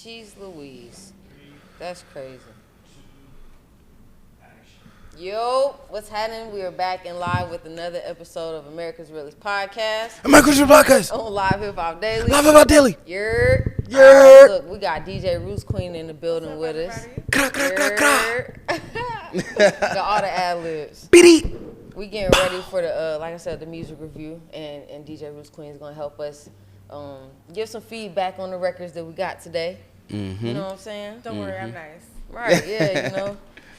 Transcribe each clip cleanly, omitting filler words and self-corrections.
Jeez Louise. That's crazy. Yo, what's happening? We are back and live with another episode of America's Realest Podcast. America's Realest Podcast. On Live Hip Hop Daily. Live Hip Hop Daily. Yer. Yer. Look, we got DJ RootsQueen in the building with us. Kra, kra, kra, kra. Got all the ad-libs. Beat. We getting ready for the, like I said, the music review, and DJ RootsQueen is gonna help us give some feedback on the records that we got today. Mm-hmm. You know what I'm saying? Don't worry, I'm nice. Right? Yeah, you know.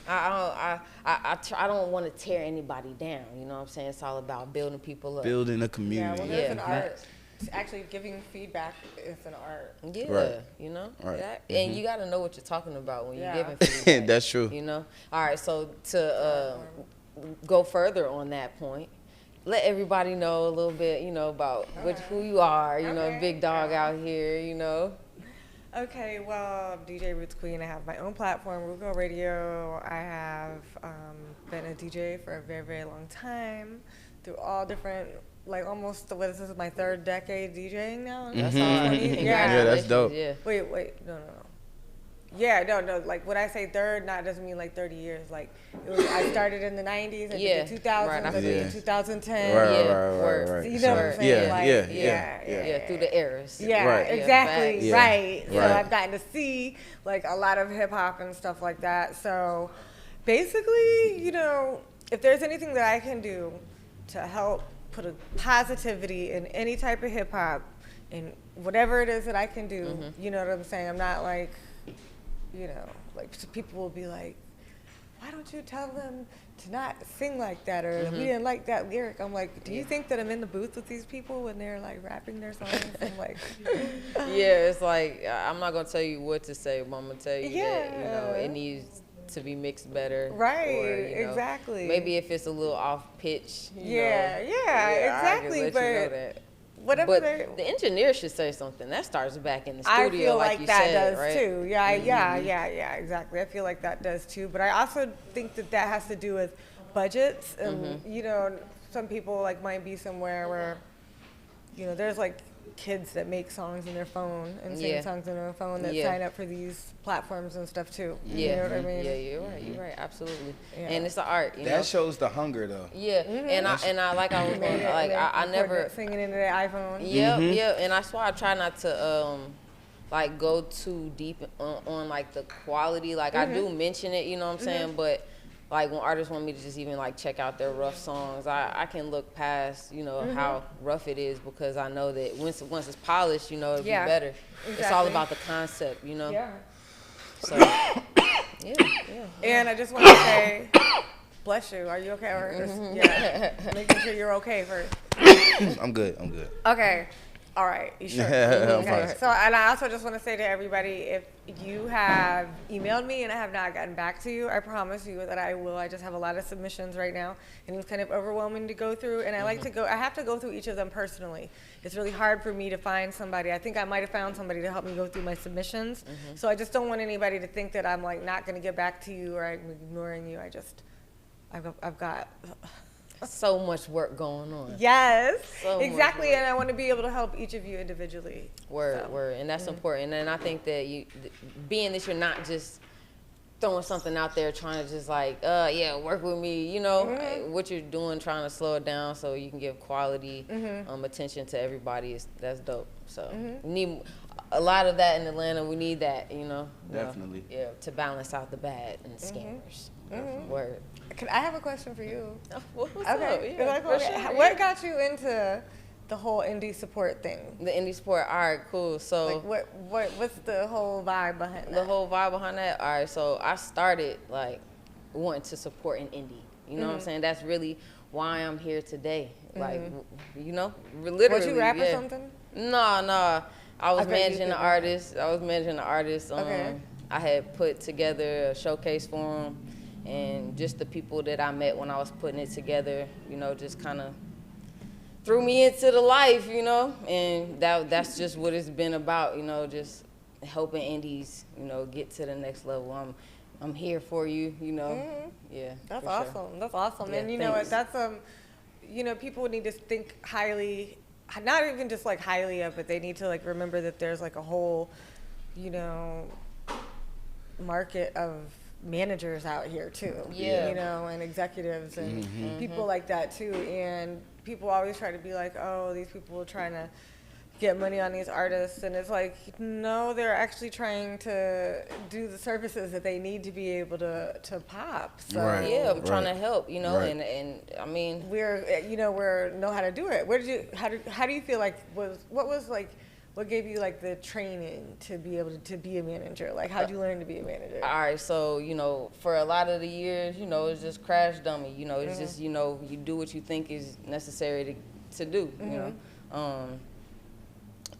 I don't want to tear anybody down. You know what I'm saying? It's all about building people up. Building a Yeah, community. well, there's an art. Actually, giving feedback is an art. Yeah, Right. you know? Right. And you got to know what you're talking about when you're Yeah. giving feedback. That's true. You know? All right, so to go further on that point, let everybody know a little bit, you know, about who you are, you know, big dog out here, you know? Okay, well, I'm DJ RootsQueen. I have my own platform, Ruko Radio. I have been a DJ for a very, very long time through all different, like almost, what is this, my third decade DJing now? That's all right. Yeah, that's dope. Yeah. Wait, no. Yeah, no, like when I say third, doesn't mean like 30 years. Like, I started in the 90s, I did the 2000s, Right, I did the 2010. Right. You know what I'm saying? Yeah. Through the eras. Yeah, Right. exactly, Yeah. right. So Right. I've gotten to see like a lot of hip hop and stuff like that. So basically, you know, if there's anything that I can do to help put a positivity in any type of hip hop and whatever it is that I can do, you know what I'm saying? I'm not like, you know, like people will be like, why don't you tell them to not sing like that, or we didn't like that lyric. I'm like, do you think that I'm in the booth with these people when they're like rapping their songs? I'm like, Yeah, it's like, I'm not going to tell you what to say, but I'm going to tell you that, you know, Yeah. it needs to be mixed better. right, or, you know, exactly. Maybe if it's a little off pitch, you Yeah, know. yeah, I can exactly, let but you know that. whatever But they, the engineer should say something. That starts back in the I studio, feel like you that said, does right? too. Yeah, exactly. I feel like that does too. But I also think that that has to do with budgets, and you know, some people like might be somewhere where, you know, there's like kids that make songs in their phone and sing Yeah. songs in their phone that Yeah. sign up for these platforms and stuff too. Yeah, You know what I mean? yeah, you're right, absolutely. Yeah. And it's the art, you know. That shows the hunger, though. Yeah, and I like I was going, like I never. singing into their iPhone. Yeah, and that's why I try not to like go too deep on like the quality. Like I do mention it, you know what I'm saying, but like when artists want me to just even like check out their rough songs, I can look past, you know, how rough it is, because I know that once it's polished, you know, it'll be better. It's all Exactly. about the concept, you know. Yeah. So yeah. And I just want to say, bless you. Are you okay? Or just, making sure you're okay first. I'm good. Okay. All right. You sure? I'm Okay. fine. So, and I also just want to say to everybody, if you have emailed me and I have not gotten back to you, I promise you that I will. I just have a lot of submissions right now, and it's kind of overwhelming to go through. And I like to go. I have to go through each of them personally. It's really hard for me to find somebody. I think I might have found somebody to help me go through my submissions. So I just don't want anybody to think that I'm like not going to get back to you or I'm ignoring you. I've got. So much work going on. Yes, So much exactly, work. and I want to be able to help each of you individually. Word, So. and that's important. And I think that being that you're not just throwing something out there trying to just like, work with me, you know, what you're doing, trying to slow it down so you can give quality attention to everybody, that's dope. So we need a lot of that in Atlanta. We need that, you know. Definitely. Yeah, to balance out the bad and scammers. Word. I have a question for you. What's Okay. up? Yeah, for sure. What got you into the whole indie support thing? The indie support, all right, cool. So Like what's the whole vibe behind that? the whole vibe behind that, all right, so I started like wanting to support an indie. You know what I'm saying? That's really why I'm here today. Like, you know, literally. Was you rap or yeah. something? No. I was I bet you managing could the rap. artist. Okay. I had put together a showcase for him, and just the people that I met when I was putting it together, you know, just kind of threw me into the life, you know, and that's just what it's been about, you know, just helping indies, you know, get to the next level. I'm here for you, you know. Yeah. That's for awesome. sure. That's awesome. Yeah, And you know what? thanks. That's you know, people need to think highly, not even just like highly of, but they need to like remember that there's like a whole you know, market of managers out here too. Yeah. You know, and executives and people like that too. And people always try to be like, oh, these people are trying to get money on these artists, and it's like, no, they're actually trying to do the services that they need to be able to pop. So Right. Yeah, I'm trying to help, you know, Right. and I mean, we're know how to do it. How do you feel like what gave you like the training to be able to be a manager? Like, how'd you learn to be a manager? all right, so, you know, for a lot of the years, you know, it's just crash dummy, you know, it's just, you know, you do what you think is necessary to do, you know.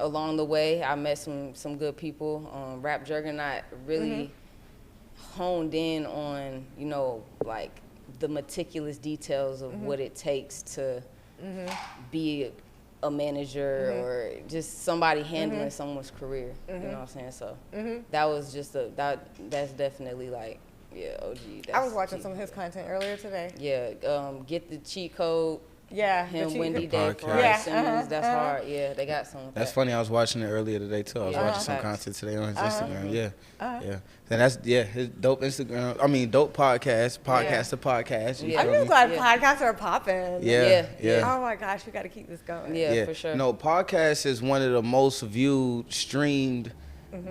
Along the way, I met some good people. Rap Juggernaut really honed in on, you know, like the meticulous details of what it takes to be a manager or just somebody handling someone's career. You know what I'm saying? So that was just that's definitely like, yeah, OG. I was watching some of his content earlier today. Yeah, Get the Cheat Code. Yeah, Him, Wendy, Code. Dave, Yeah, Simmons. That's hard. Yeah, they got some. That's funny. I was watching it earlier today too. I was watching some content today on his Instagram. Yeah, yeah. And that's his dope Instagram. I mean, dope podcast to podcast. You I'm feel just me? glad podcasts are popping. Yeah. Oh my gosh, we got to keep this going. Yeah, for sure. No, podcast is one of the most viewed, streamed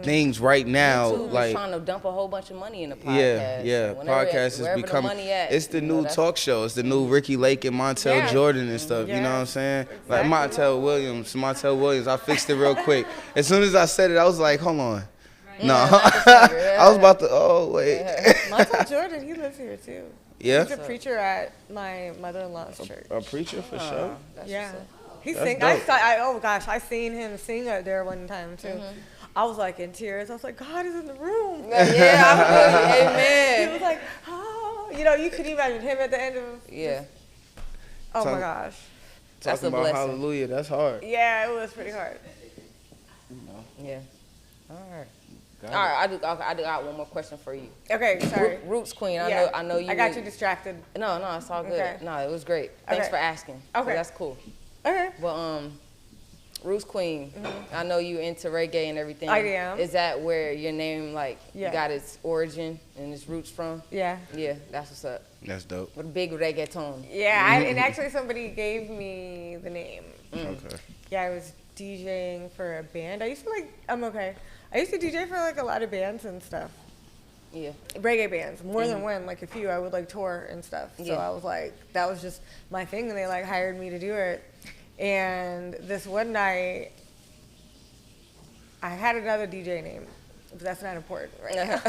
things right now. YouTube like is trying to dump a whole bunch of money in the podcast. Podcast is becoming. It's the new talk show. It's the new Ricky Lake and Montel Jordan and stuff. You know what I'm saying? Like Montel Williams. I fixed it real quick. As soon as I said it, I was like, hold on. No, I was about to. Oh wait. Montel Jordan, he lives here too. Yeah. He's a preacher at my mother-in-law's church. A preacher for sure. Yeah. He That's sing. dope. Oh gosh, I seen him sing out there one time too. I was like in tears. I was like, God is in the room. Yeah, amen. He was like, oh, you know, you could imagine him at the end of. Oh my gosh. That's Talking a about blessing. hallelujah, that's hard. Yeah, it was pretty hard. Yeah. All right. I do got one more question for you. Okay, sorry. RootsQueen. I know you. I got you distracted. No, it's all good. Okay. No, it was great. Thanks for asking. Okay. That's cool. Okay. Well, RootsQueen. I know you into reggae and everything. I am. Is that where your name got its origin and its roots from? Yeah. Yeah, that's what's up. That's dope. With a big reggaeton. Yeah, and actually somebody gave me the name. Okay. Yeah, I was DJing for a band. I used to DJ for like a lot of bands and stuff. Yeah. Reggae bands, more than one, like a few. I would like tour and stuff. So Yeah. I was like, that was just my thing, and they like hired me to do it. And this one night, I had another DJ name, but that's not important right now.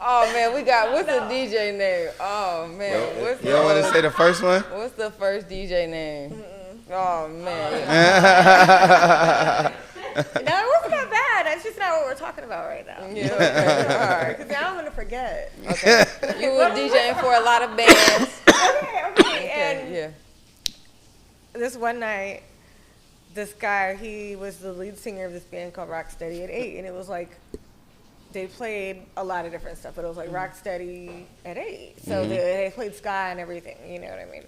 Oh man, what's the DJ name? Oh man, You don't want to say the first one? What's the first DJ name? Oh man. No, it wasn't that bad. That's just not what we're talking about right now. Yeah, okay. All right. Because now I'm gonna forget. Okay. You were DJing for a lot of bands. Okay. And Yeah. this one night, this guy, he was the lead singer of this band called Rocksteady at 8, and it was like, they played a lot of different stuff, but it was like Rocksteady at 8. So they played ska and everything, you know what I mean?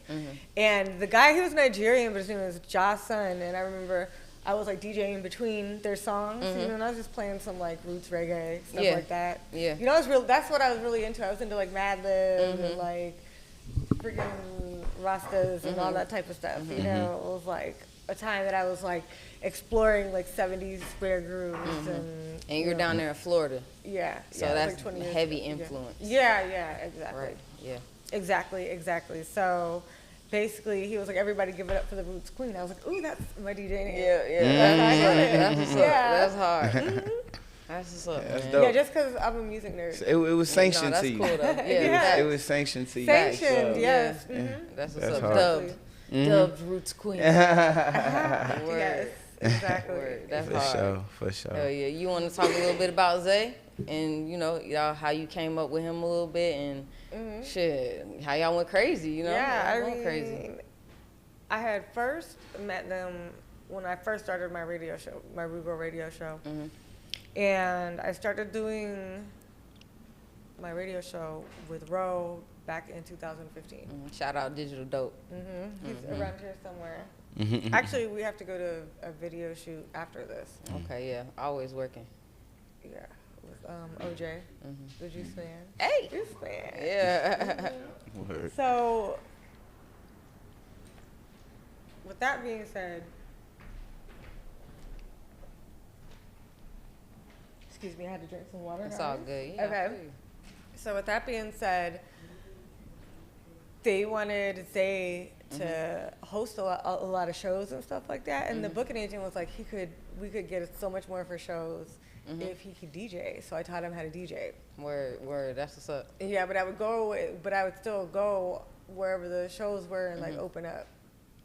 And the guy, he was Nigerian, but his name was Jason, and I remember I was like DJing between their songs, you know, and I was just playing some like roots reggae, stuff like that. Yeah. You know, that's what I was really into. I was into like Madlib and like freaking Rastas and all that type of stuff. You know, it was like a time that I was like exploring like 70s square grooves and you're down there in Florida. Yeah. So yeah, that's like 20 years heavy ago. influence. Yeah, exactly. Right. Yeah. Exactly. So basically, he was like, everybody give it up for the Roots Queen. I was like, ooh, that's my DJ name. That's what's up. That's hard. That's what's up, That's man. dope. Yeah, just because I'm a music nerd. It was sanctioned that's to you. cool though. Yeah. It was sanctioned to you. Sanctioned, yes. That's what's That's up. hard. Dubbed Roots Queen. Yes, exactly. Word. That's For hard. sure, for sure. Hell yeah. You want to talk a little bit about Zay and, you know, y'all, how you came up with him a little bit and shit, how y'all went crazy, you know? Yeah, Y'all went crazy. I had first met them when I first started my radio show, my Rugo radio show. And I started doing my radio show with Ro back in 2015. Shout out Digital Dope. He's around here somewhere. Actually, we have to go to a video shoot after this. Okay, yeah, always working. Yeah, with OJ. The Juice Man. Hey, Juice Man. yeah. So, with that being said, excuse me, I had to drink some water. It's all good. Yeah, okay. So with that being said, they wanted Zay to host a lot of shows and stuff like that, and the booking agent was like, we could get so much more for shows if he could DJ. So I taught him how to DJ. Word, that's what's up. Yeah, but I would still go wherever the shows were and like open up,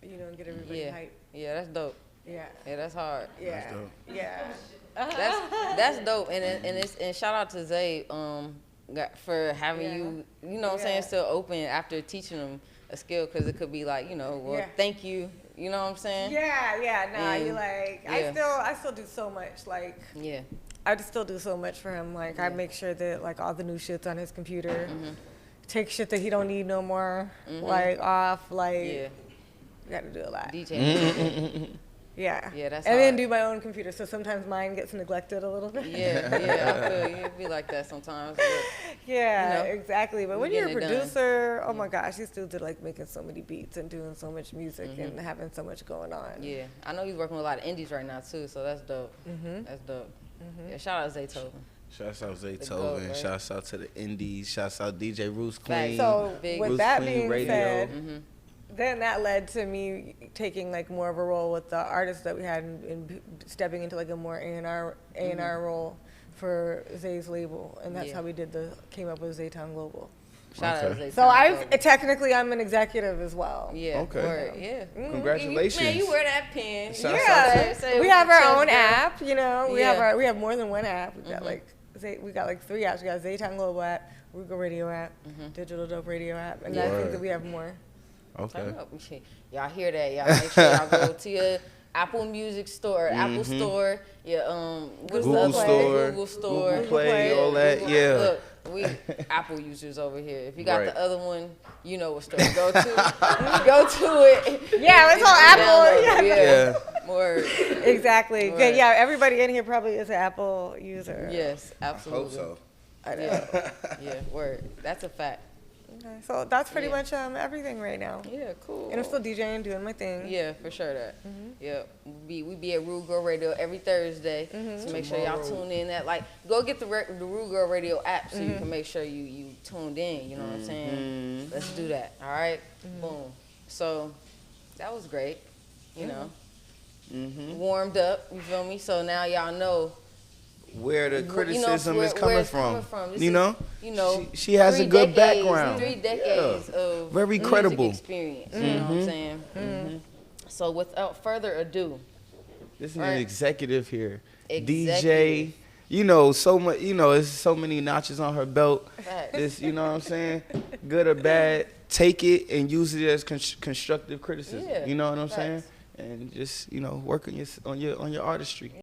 you know, and get everybody hype. Yeah, that's dope. Yeah. Yeah, that's hard. Yeah. That's dope. Yeah. That's dope, and shout out to Zay for having you know what I'm saying, still open after teaching them a skill, because it could be like, you know, well, thank you, you know what I'm saying? You like, I still do so much, like, I just still do so much for him. Like, I make sure that like all the new shit's on his computer, take shit that he don't need no more, like off, like, gotta do a lot. DJ. Yeah, that's and hard. then do my own computer. So sometimes mine gets neglected a little bit. Yeah, I feel you. It be like that sometimes. But, yeah, you know, exactly. But when you're a producer, oh my gosh, he's still like making so many beats and doing so much music and having so much going on. Yeah, I know he's working with a lot of indies right now too, so that's dope. That's dope. Yeah, shout out Zaytoven. Shouts out Zaytoven. Right? Shouts out to the indies. Shouts out DJ RootsQueen. So with that being said. Then that led to me taking like more of a role with the artists that we had and stepping into like a more A&R role for Zay's label, and that's how we came up with Zaytown Global. Shout out to Zaytown. So technically I'm an executive as well. Yeah. Okay. Word. Yeah. Congratulations. Man, you wear that pin. We have our own app. You know, we have more than one app. We got we got like 3 apps. We got Zaytown Global app, Rugo Radio app, Digital Dope Radio app, and I think that we have more. Okay. Y'all hear that? Y'all make sure y'all go to your Apple Music Store, Apple Store, your Google Store, Google Play, all that. Look, we Apple users over here. If you got the other one, you know what store to go to. Go to it. Yeah, it's all Apple. Yeah. Word. Exactly. Word. Yeah, everybody in here probably is an Apple user. Yes, absolutely. I hope so. I know. Yeah, word. That's a fact. Okay, so that's pretty much everything right now. Yeah, cool. And I'm still DJing, doing my thing. Yeah, for sure that. Yeah, we be at Rude Girl Radio every Thursday. So make sure y'all tune in. Go get the Rude Girl Radio app so you can make sure you tuned in. You know what I'm saying? Let's do that. All right. Boom. So that was great. You know, warmed up. You feel me? So now y'all know where the criticism is coming from. You know, she has a decades, good background. 3 decades of very credible experience. You know what I'm saying? So without further ado, this is an executive here, DJ. You know, so much. You know, there's so many notches on her belt. This, you know what I'm saying? Good or bad, take it and use it as constructive criticism. You know what I'm saying? And just work on your artistry.